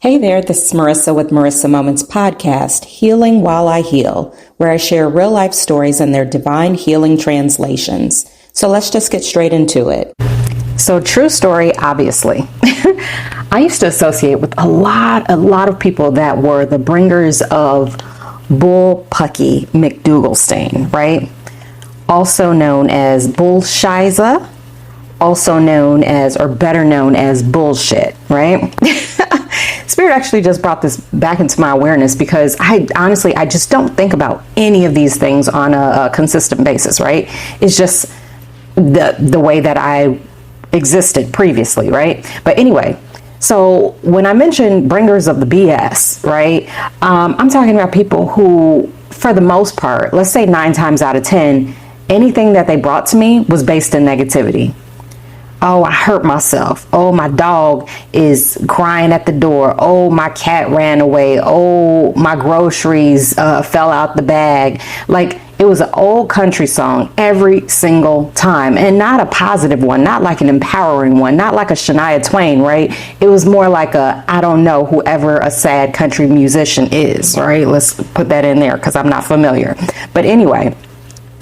Hey there, this is Marissa with Marissa Moments Podcast, Healing While I Heal, where I share real life stories and their divine healing translations. So let's just get straight into it. So true story, obviously. I used to associate with a lot of people that were the bringers of Bullpucky McDougalstein, right? Also known as Bullshiza, also known as, or better known as bullshit, right? Spirit actually just brought this back into my awareness because I just don't think about any of these things on a consistent basis, right? It's just the way that I existed previously, right? But anyway, so when I mention bringers of the BS, right, I'm talking about people who, for the most part, let's say 9 times out of 10, anything that they brought to me was based in negativity. Oh, I hurt myself. Oh, my dog is crying at the door. Oh, my cat ran away. Oh, my groceries fell out the bag. Like, it was an old country song every single time, and not a positive one, not like an empowering one, not like a Shania Twain, right? It was more like I don't know, whoever a sad country musician is, right? Let's put that in there because I'm not familiar. But anyway,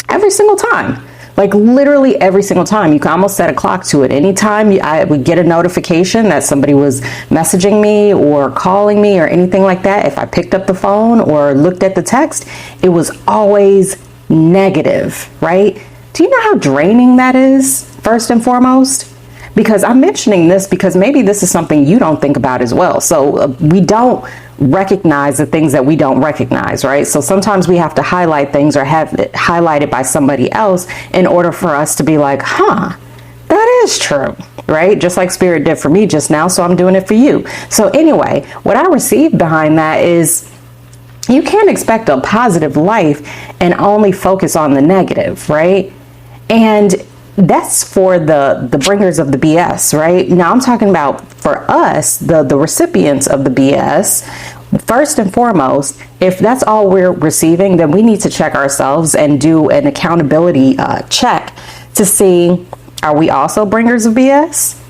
every single time. Like literally every single time. You can almost set a clock to it. Anytime I would get a notification that somebody was messaging me or calling me or anything like that, if I picked up the phone or looked at the text, it was always negative, right? Do you know how draining that is, first and foremost? Because I'm mentioning this because maybe this is something you don't think about as well. So we don't recognize the things that we don't recognize, right? So sometimes we have to highlight things or have it highlighted by somebody else in order for us to be like, that is true, right? Just like Spirit did for me just now, so I'm doing it for you. So anyway, what I received behind that is you can't expect a positive life and only focus on the negative, right? And that's for the bringers of the BS, right? Now I'm talking about for us, the recipients of the BS. First and foremost, if that's all we're receiving, then we need to check ourselves and do an accountability check to see, are we also bringers of BS?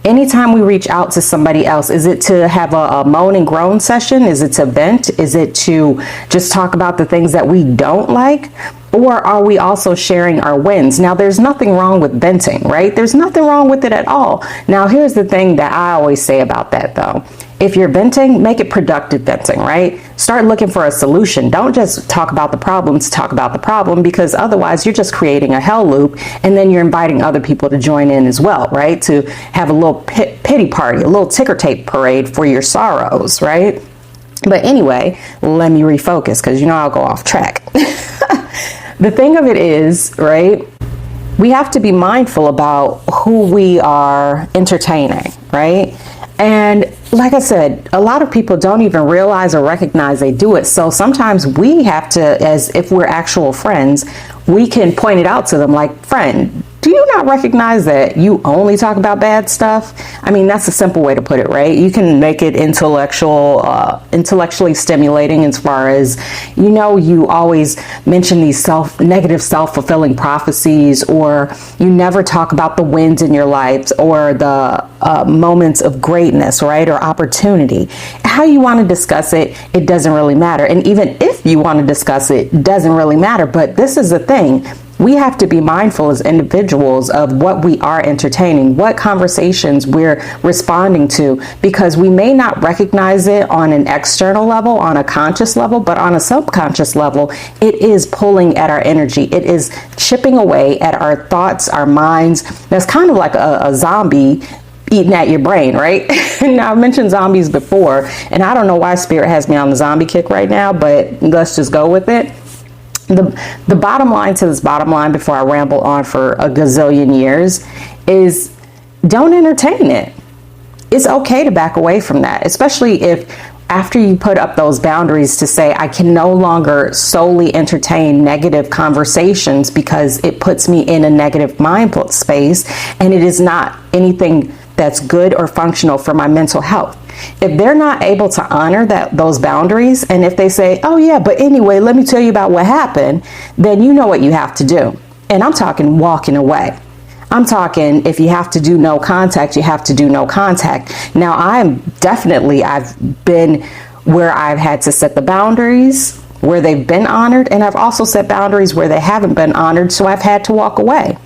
Anytime we reach out to somebody else, is it to have a moan and groan session? Is it to vent? Is it to just talk about the things that we don't like? Or are we also sharing our wins? Now, there's nothing wrong with venting, right? There's nothing wrong with it at all. Now, here's the thing that I always say about that, though. If you're venting, make it productive venting, right? Start looking for a solution. Don't just talk about the problem to talk about the problem, because otherwise you're just creating a hell loop, and then you're inviting other people to join in as well, right? To have a little pity party, a little ticker tape parade for your sorrows, right? But anyway, let me refocus because I'll go off track. The thing of it is, right, we have to be mindful about who we are entertaining, right? And like I said, a lot of people don't even realize or recognize they do it. So sometimes we have to, as if we're actual friends, we can point it out to them like, friend, do you not recognize that you only talk about bad stuff? I mean, that's a simple way to put it, right? You can make it intellectually stimulating as far as, you always mention these negative self-fulfilling prophecies, or you never talk about the wins in your life or the moments of greatness, right? Or opportunity. How you want to discuss it, it doesn't really matter. And even if you want to discuss it, it doesn't really matter. But this is the thing. We have to be mindful as individuals of what we are entertaining, what conversations we're responding to, because we may not recognize it on an external level, on a conscious level, but on a subconscious level, it is pulling at our energy. It is chipping away at our thoughts, our minds. That's kind of like a zombie eating at your brain, right? Now, I've mentioned zombies before, and I don't know why Spirit has me on the zombie kick right now, but let's just go with it. The bottom line to this bottom line, before I ramble on for a gazillion years, is don't entertain it. It's okay to back away from that, especially if after you put up those boundaries to say, I can no longer solely entertain negative conversations because it puts me in a negative mind space, and it is not anything that's good or functional for my mental health. If they're not able to honor those boundaries, and if they say, oh yeah, but anyway, let me tell you about what happened, then you know what you have to do. And I'm talking walking away. I'm talking if you have to do no contact, you have to do no contact. Now, I've been where I've had to set the boundaries, where they've been honored, and I've also set boundaries where they haven't been honored, so I've had to walk away.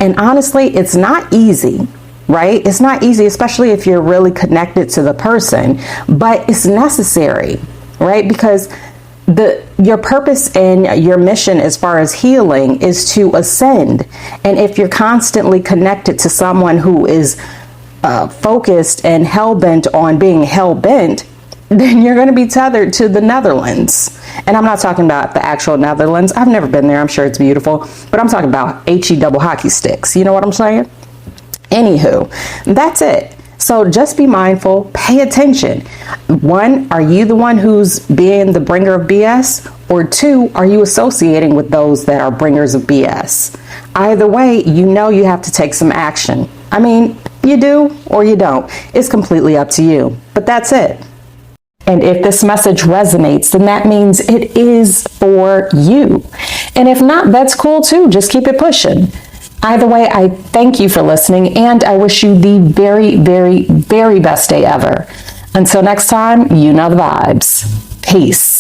And honestly, it's not easy, right? It's not easy, especially if you're really connected to the person, but it's necessary, right? Because your purpose and your mission as far as healing is to ascend. And if you're constantly connected to someone who is focused and hell-bent on being hell-bent, then you're going to be tethered to the Netherlands. And I'm not talking about the actual Netherlands. I've never been there. I'm sure it's beautiful. But I'm talking about HE double hockey sticks. You know what I'm saying? Anywho, that's it. So just be mindful, pay attention. 1, are you the one who's being the bringer of BS? Or 2, are you associating with those that are bringers of BS? Either way, you know you have to take some action. I mean, you do or you don't. It's completely up to you. But that's it. And if this message resonates, then that means it is for you. And if not, that's cool too. Just keep it pushing. Either way, I thank you for listening, and I wish you the very, very, very best day ever. Until next time, you know the vibes. Peace.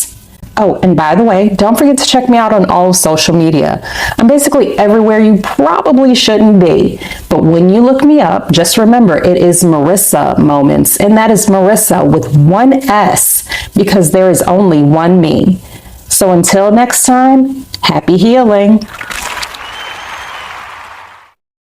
Oh, and by the way, don't forget to check me out on all social media. I'm basically everywhere you probably shouldn't be. But when you look me up, just remember it is Marissa Moments. And that is Marissa with 1 S, because there is only one me. So until next time, happy healing.